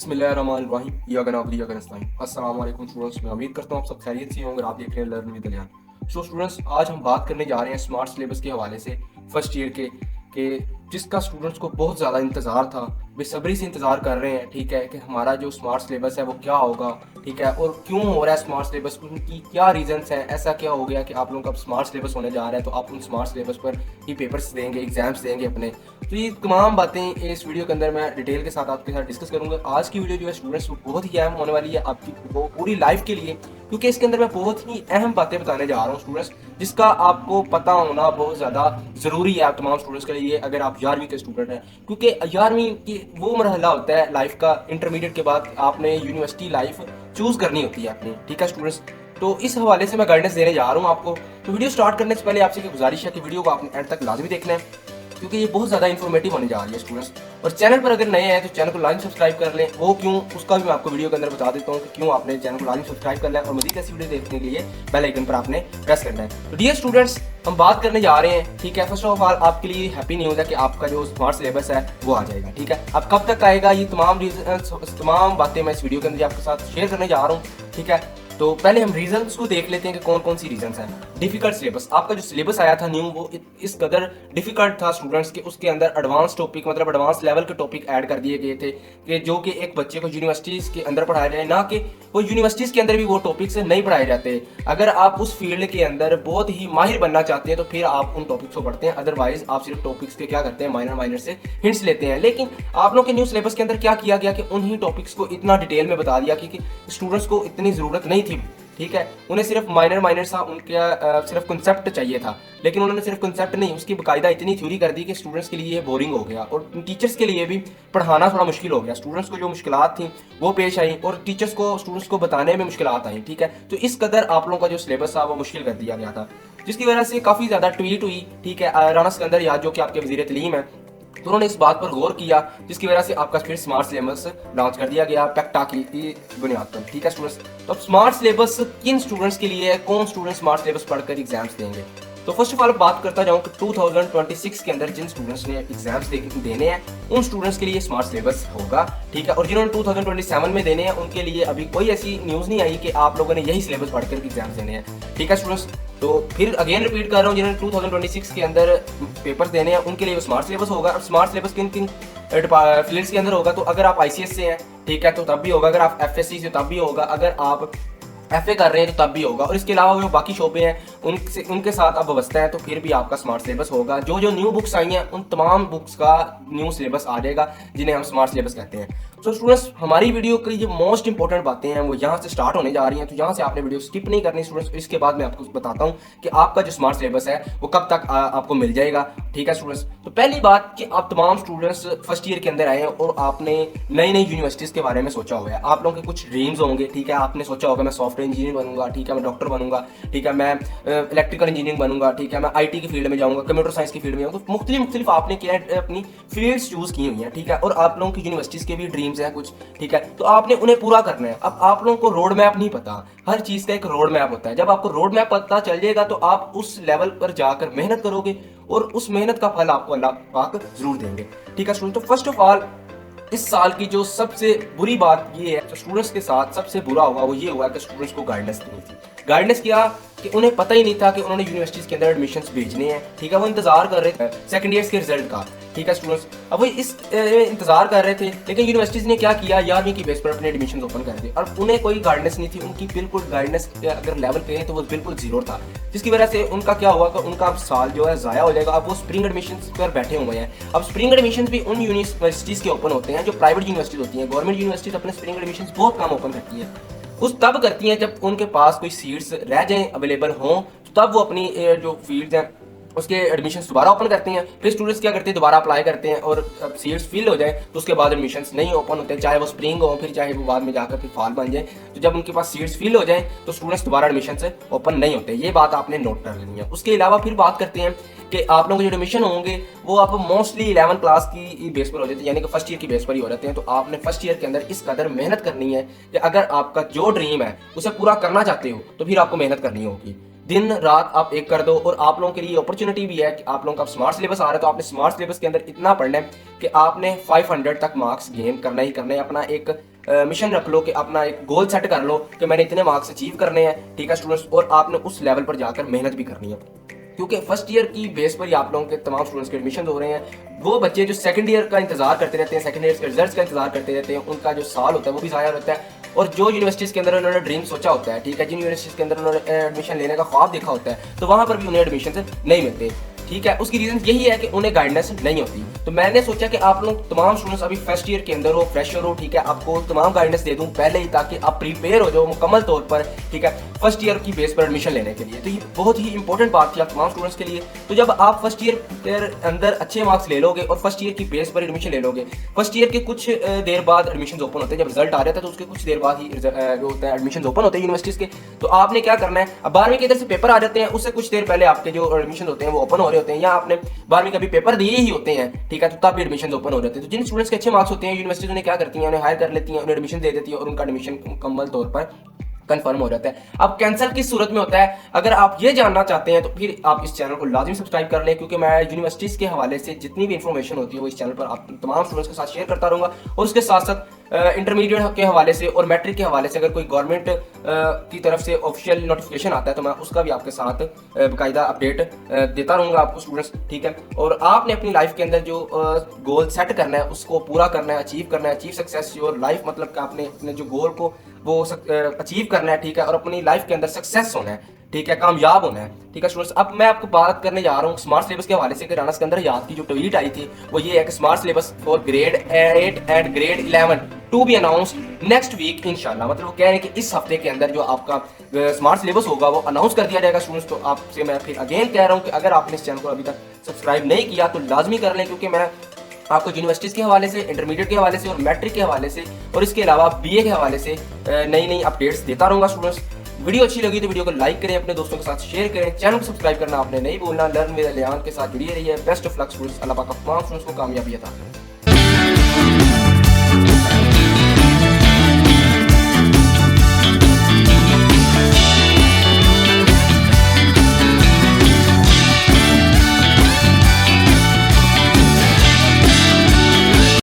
बिस्मिल्लाहिर्रहमानिर्रहीम अस्सलाम वालेकुम स्टूडेंट्स। मैं उम्मीद करता हूँ आप सब खैरियत से होंगे और आप देख रहे हैं लर्न विद अलियान। सो स्टूडेंट्स, आज हम बात करने जा रहे हैं स्मार्ट सिलेबस के हवाले से फर्स्ट ईयर के जिसका स्टूडेंट्स को बहुत ज़्यादा इंतज़ार था, बेसब्री से इंतज़ार कर रहे हैं। ठीक है कि हमारा जो स्मार्ट सिलेबस है वो क्या होगा, ठीक है, और क्यों हो रहा है स्मार्ट सिलेबस, उनकी क्या रीजंस हैं, ऐसा क्या हो गया कि आप लोगों का स्मार्ट सिलेबस होने जा रहा है, तो आप उन स्मार्ट सिलेबस पर ही पेपर्स देंगे, एग्जाम्स देंगे अपने। तो ये तमाम बातें इस वीडियो के अंदर मैं डिटेल के साथ आपके साथ डिस्कस करूंगा। आज की वीडियो जो है स्टूडेंट्स बहुत ही अहम होने वाली है आपकी वो पूरी लाइफ के लिए, क्योंकि इसके अंदर मैं बहुत ही अहम बातें बताने जा रहा हूँ स्टूडेंट्स, जिसका आपको पता होना बहुत ज़्यादा ज़रूरी है आप तमाम स्टूडेंट्स के लिए अगर आप 11वीं के स्टूडेंट हैं। क्योंकि 11वीं की वो मरहला होता है लाइफ का, इंटरमीडिएट के बाद आपने यूनिवर्सिटी लाइफ चूज़ करनी होती है अपनी। ठीक है स्टूडेंट्स, तो इस हवाले से मैं गाइडेंस देने जा रहा हूँ आपको। तो वीडियो स्टार्ट करने से पहले आपसे एक गुजारिश है कि वीडियो को आपने एंड तक लाजमी देखना है, क्योंकि ये बहुत ज़्यादा इन्फॉर्मेटिव होने जा रही है स्टूडेंट्स। और चैनल पर अगर नए हैं तो चैनल को लाइक सब्सक्राइब कर लें। वो क्यों, उसका भी मैं आपको वीडियो के अंदर बता देता हूँ कि क्यों आपने चैनल को लाइक सब्सक्राइब कर लें, और मज़ीद ऐसी वीडियो देखने के लिए बेल आइकन पर आपने प्रेस करना है। तो डियर स्टूडेंट्स, हम बात करने जा रहे हैं। ठीक है, फर्स्ट ऑफ ऑल आपके लिए हैप्पी न्यूज़ है कि आपका जो स्मार्ट सिलेबस है वो आ जाएगा। ठीक है, अब कब तक आएगा, ये तमाम बातें मैं इस वीडियो के अंदर आपके साथ शेयर करने जा रहा हूँ। ठीक है, तो पहले हम रीजंस को देख लेते हैं कि कौन कौन सी रीजंस हैं। डिफिकल्ट सिलेबस, आपका जो सिलेबस आया था न्यू, वो इस कदर डिफिकल्ट था स्टूडेंट्स के उसके अंदर एडवांस टॉपिक, मतलब एडवांस लेवल के टॉपिक ऐड कर दिए गए थे कि जो कि एक बच्चे को यूनिवर्सिटीज के अंदर पढ़ाए जाए, ना कि वो यूनिवर्सिटीज के अंदर भी वो टॉपिक्स नहीं पढ़ाए जाते। अगर आप उस फील्ड के अंदर बहुत ही माहिर बनना चाहते हैं तो फिर आप उन टॉपिक्स को पढ़ते हैं, अदरवाइज आप सिर्फ टॉपिक्स के क्या करते हैं, माइनर से हिंट्स लेते हैं। लेकिन आप लोग के न्यू सिलेबस के अंदर क्या किया गया कि उन्हीं टॉपिक्स को इतना डिटेल में बता दिया कि स्टूडेंट्स को इतनी ज़रूरत नहीं थी। ठीक है, उन्हें सिर्फ माइनर सा उनका सिर्फ कंसेप्ट चाहिए था, लेकिन उन्होंने सिर्फ कंसेप्ट नहीं, उसकी बाकायदा इतनी थ्योरी कर दी कि स्टूडेंट्स के लिए ये बोरिंग हो गया और टीचर्स के लिए भी पढ़ाना थोड़ा मुश्किल हो गया। स्टूडेंट्स को जो मुश्किलात थी वो पेश आई और टीचर्स को स्टूडेंट्स को बताने में मुश्किलात आई। ठीक है, तो इस कदर आप लोगों का जो सिलेबस था वो मुश्किल कर दिया गया था, जिसकी वजह से काफ़ी ज़्यादा ट्वीट हुई। ठीक है, राना सिकंदर याद जो कि आपके वज़ीर तलीम है, तो उन्होंने इस बात पर गौर किया, जिसकी वजह से आपका फिर स्मार्ट सिलेबस लॉन्च कर दिया गया पैक्टा की बुनियाद पर। ठीक है स्टूडेंट्स, तो स्मार्ट सिलेबस किन स्टूडेंट्स के लिए है, कौन स्टूडेंट स्मार्ट सिलेबस पढ़कर एग्जाम्स देंगे। तो फर्स्ट ऑफ ऑल बात करता जाऊँ कि 2026 के अंदर जिन स्टूडेंट्स ने एग्जाम्स देने हैं उन स्टूडेंट्स के लिए स्मार्ट सिलेबस होगा। ठीक है, और जिन्होंने 2027 में देने हैं उनके लिए अभी कोई ऐसी न्यूज़ नहीं आई कि आप लोगों ने यही सिलेबस पढ़कर एग्जाम्स देने हैं। ठीक है स्टूडेंट्स, तो फिर अगेन रिपीट कर रहा हूँ, जिन्होंने 2026 के अंदर पेपर्स देने हैं उनके लिए स्मार्ट सिलेबस होगा। और स्मार्ट सिलेबस किन किन फील्ड्स के अंदर होगा, तो अगर आप ICS से हैं, ठीक है, तो तब भी होगा, अगर आप FSC से तब भी होगा, अगर आप FA कर रहे हैं तो तब भी होगा, और इसके अलावा जो बाकी शोबे हैं उनके साथ आप वाबस्ता है तो फिर भी आपका स्मार्ट सिलेबस होगा। जो जो न्यू बुक्स आई हैं उन तमाम बुक्स का न्यू सिलेबस आ जाएगा, जिन्हें हम स्मार्ट सिलेबस कहते हैं। तो स्टूडेंट्स, हमारी वीडियो की जो मोस्ट इंपॉर्टेंट बातें हैं वो यहाँ से स्टार्ट होने जा रही हैं, तो यहाँ से आपने वीडियो स्किप नहीं करनी स्टूडेंट्स। इसके बाद मैं आपको बताता हूँ कि आपका जो स्मार्ट सिलेबस है वो कब तक आपको मिल जाएगा। ठीक है स्टूडेंट्स, तो पहली बात कि आप तमाम स्टूडेंट्स फर्स्ट ईयर के अंदर आए हैं और आपने नई नई यूनिवर्सिटीज़ के बारे में सोचा हुआ है। आप लोगों के कुछ ड्रीम्स होंगे। ठीक है, आपने सोचा होगा मैं सॉफ्टवेयर इंजीनियर बनूंगा, ठीक है, मैं डॉक्टर बनूंगा, ठीक है, मैं इलेक्ट्रिकल इंजीनियरिंग बनूंगा, ठीक है, मैं IT की फील्ड में जाऊंगा, कंप्यूटर साइंस की फील्ड में जाऊंगा। तो मुख्तलिफ आपने क्या अपनी फील्ड्स चूज की हुई हैं। ठीक है, और आप लोगों की यूनिवर्सिटीज़ के भी ड्रीम्स हैं कुछ। ठीक है, तो आपने उन्हें पूरा करना है। अब आप लोगों को रोड मैप नहीं पता, हर चीज़ का एक रोड मैप होता है। जब आपको रोड मैप पता चल जाएगा तो आप उस लेवल पर जाकर मेहनत करोगे और उस मेहनत का फल आपको अल्लाह पाक जरूर देंगे। ठीक है स्टूडेंट, तो फर्स्ट ऑफ ऑल इस साल की जो सबसे बुरी बात ये है, तो स्टूडेंट्स के साथ सबसे बुरा हुआ वो ये हुआ कि स्टूडेंट्स को गाइडेंस नहीं थी। गाइडेंस किया कि उन्हें पता ही नहीं था कि उन्होंने यूनिवर्सिटीज़ के अंदर एडमिशन्स भेजने हैं। ठीक है, वो इंतजार कर रहे थे सेकंड ईयर्स के रिजल्ट का। ठीक है स्टूडेंट्स, अब वो इस इंतजार कर रहे थे, लेकिन यूनिवर्सिटीज़ ने क्या किया, 11वीं की बेस पर अपने एडमिशन ओपन कर दिए और उन्हें कोई गाइडेंस नहीं थी। उनकी बिल्कुल गाइडेंस अगर लेवल पे तो वो बिल्कुल जीरो था, जिसकी वजह से उनका क्या हुआ कि उनका अब साल जो है ज़ाया हो जाएगा। अब वो स्प्रिंग एडमिशन पर बैठे हुए हैं। अब स्प्रिंग एडमिशन भी उन यूनिवर्सिटीज़ के ओपन होते हैं जो प्राइवेट यूनिवर्सिटीज़ होती हैं। गवर्नमेंट यूनिवर्सिटीज़ अपने स्प्रिंग एडमिशन बहुत कम ओपन करती हैं, उस तब करती हैं जब उनके पास कोई सीट्स रह जाएं, अवेलेबल हों, तो तब वो अपनी जो फील्ड्स हैं उसके एडमिशन्स दोबारा ओपन करते हैं। फिर स्टूडेंट्स क्या करते हैं, दोबारा अप्लाई करते हैं और अब सीट्स फिल हो जाए तो उसके बाद एडमिशन्स नहीं ओपन होते, चाहे वो स्प्रिंग हो फिर चाहे वो बाद में जाकर फिर फॉल बन जाए। तो जब उनके पास सीट्स फिल हो जाए तो स्टूडेंट्स दोबारा एडमिशन से ओपन नहीं होते। ये बात आपने नोट कर लेनी है। उसके अलावा फिर बात करते हैं कि आप लोगों के जो एडमिशन होंगे वो आप मोस्टली 11 क्लास की बेस पर हो जाते हैं, यानी कि फर्स्ट ईयर की बेस पर ही हो जाते हैं। तो आपने फर्स्ट ईयर के अंदर इस कदर मेहनत करनी है कि अगर आपका जो ड्रीम है उसे पूरा करना चाहते हो तो फिर आपको मेहनत करनी होगी। दिन रात आप एक कर दो। और आप लोगों के लिए अपॉर्चुनिटी भी है कि आप लोगों का स्मार्ट सिलेबस आ रहा है, तो आपने स्मार्ट सिलेबस के अंदर इतना पढ़ना है कि आपने 500 तक मार्क्स गेन करना ही करना है। अपना एक मिशन रख लो कि अपना एक गोल सेट कर लो कि मैंने इतने मार्क्स अचीव करने हैं, ठीक है स्टूडेंट्स, और आपने उस लेवल पर जाकर मेहनत भी करनी है, क्योंकि फर्स्ट ईयर की बेस पर ही आप लोगों के तमाम स्टूडेंट्स के एडमिशन हो रहे हैं। वो बच्चे जो सेकंड ईयर का इंतजार करते रहते हैं, सेकंड ईयर के रिजल्ट्स का इंतजार करते रहते हैं, उनका जो साल होता है वो भी ज़ाया होता है। और जो यूनिवर्सिटीज़ के अंदर उन्होंने ड्रीम सोचा होता है, ठीक है, जिन यूनिवर्सिटीज़ के अंदर उन्होंने एडमिशन लेने का ख्वाब देखा होता है, तो वहाँ पर भी उन्हें एडमिशन नहीं मिलते, ठीक है। उसकी रीजन यही है कि उन्हें गाइडेंस नहीं होती। तो मैंने सोचा कि आप लोग तमाम स्टूडेंट्स अभी फर्स्ट ईयर के अंदर हो, फ्रेशर हो, ठीक है, आपको तमाम गाइडेंस दे दूं पहले ही, ताकि आप प्रिपेयर हो जाओ मुकम्मल तौर पर, ठीक है, फर्स्ट ईयर की बेस पर एडमिशन लेने के लिए। तो ये बहुत ही इंपॉर्टेंट बात थी आप तमाम स्टूडेंट्स के लिए। तो जब आप फर्स्ट ईयर के अंदर अच्छे मार्क्स ले लोगे और फर्स्ट ईयर की बेस पर एडमिशन ले लोगे, फर्स्ट ईयर के कुछ देर बाद एडमिशन ओपन होते हैं, जब रिजल्ट आ जाता है तो उसके कुछ देर बाद ही जो होता है एडमिशन ओपन होते हैं यूनिवर्सिटीज़ के। तो आपने क्या करना है, अब 12वीं के इधर से पेपर आ जाते हैं, उससे कुछ देर पहले आपके जो एडमिशन होते हैं वो ओपन हो रहे होते हैं, या आपने 12वीं का भी पेपर दिए ही होते हैं, ठीक है, तो तब भी एडमिशन ओपन हो जाते हैं। तो जिन स्टूडेंट्स के अच्छे मार्क्स होते हैं, यूनिवर्सिटीज उन्हें क्या करती हैं, उन्हें हायर कर लेती हैं, उन्हें एडमिशन दे देती है और उनका एडमिशन मुकम्मल तौर पर कंफर्म हो जाता है। अब कैंसिल किस सूरत में होता है, अगर आप ये जानना चाहते हैं तो फिर आप इस चैनल को लाजिम सब्सक्राइब कर लें, क्योंकि मैं यूनिवर्सिटीज़ के हवाले से जितनी भी इंफॉर्मेशन होती है वो इस चैनल पर आप तमाम स्टूडेंट्स के साथ शेयर करता रहूँगा। और उसके साथ साथ इंटरमीडिएट के हवाले से और मैट्रिक के हवाले से अगर कोई गवर्नमेंट की तरफ से ऑफिशियल नोटिफिकेशन आता है तो मैं उसका भी आपके साथ बाकायदा अपडेट देता रहूँगा आपको स्टूडेंट्स, ठीक है। और आपने अपनी लाइफ के अंदर जो गोल सेट करना है उसको पूरा करना है, अचीव करना है, अचीव सक्सेस योर लाइफ, मतलब कि आपने अपने जो गोल को वो अचीव करना है, ठीक है, और अपनी लाइफ के अंदर सक्सेस होना है, ठीक है, कामयाब होना है, ठीक है स्टूडेंट्स। अब मैं आपको बात करने जा रहा हूँ स्मार्ट सिलेबस के हवाले से कि राना सिकंदर याद की जो ट्वीट आई थी वो ये है कि smart syllabus for grade 8 and grade 11 to be announced next week इंशाल्लाह। मतलब वो कह रहे हैं कि इस हफ्ते के अंदर जो आपका स्मार्ट सिलेबस होगा वो अनाउंस कर दिया जाएगा स्टूडेंट्स। तो आपसे मैं फिर अगेन कह रहा हूँ कि अगर आपने इस चैनल को अभी तक सब्सक्राइब नहीं किया तो लाजमी कर लें, क्योंकि मैं आपको यूनिवर्सिटीज़ के हवाले से, इंटरमीडिएट के हवाले से और मैट्रिक के हवाले से और इसके अलावा बीए के हवाले से नई नई अपडेट्स देता रहूँगा स्टूडेंट्स। वीडियो अच्छी लगी तो वीडियो को लाइक करें, अपने दोस्तों के साथ शेयर करें, चैनल को सब्सक्राइब करना आपने नहीं भूलना। लर्न विद अलियान के साथ जुड़िए रहिए। बेस्ट ऑफ लक स्टूडेंट्स, अल्लाह पाक तमाम स्टूडेंट्स को कामयाबी अता करें।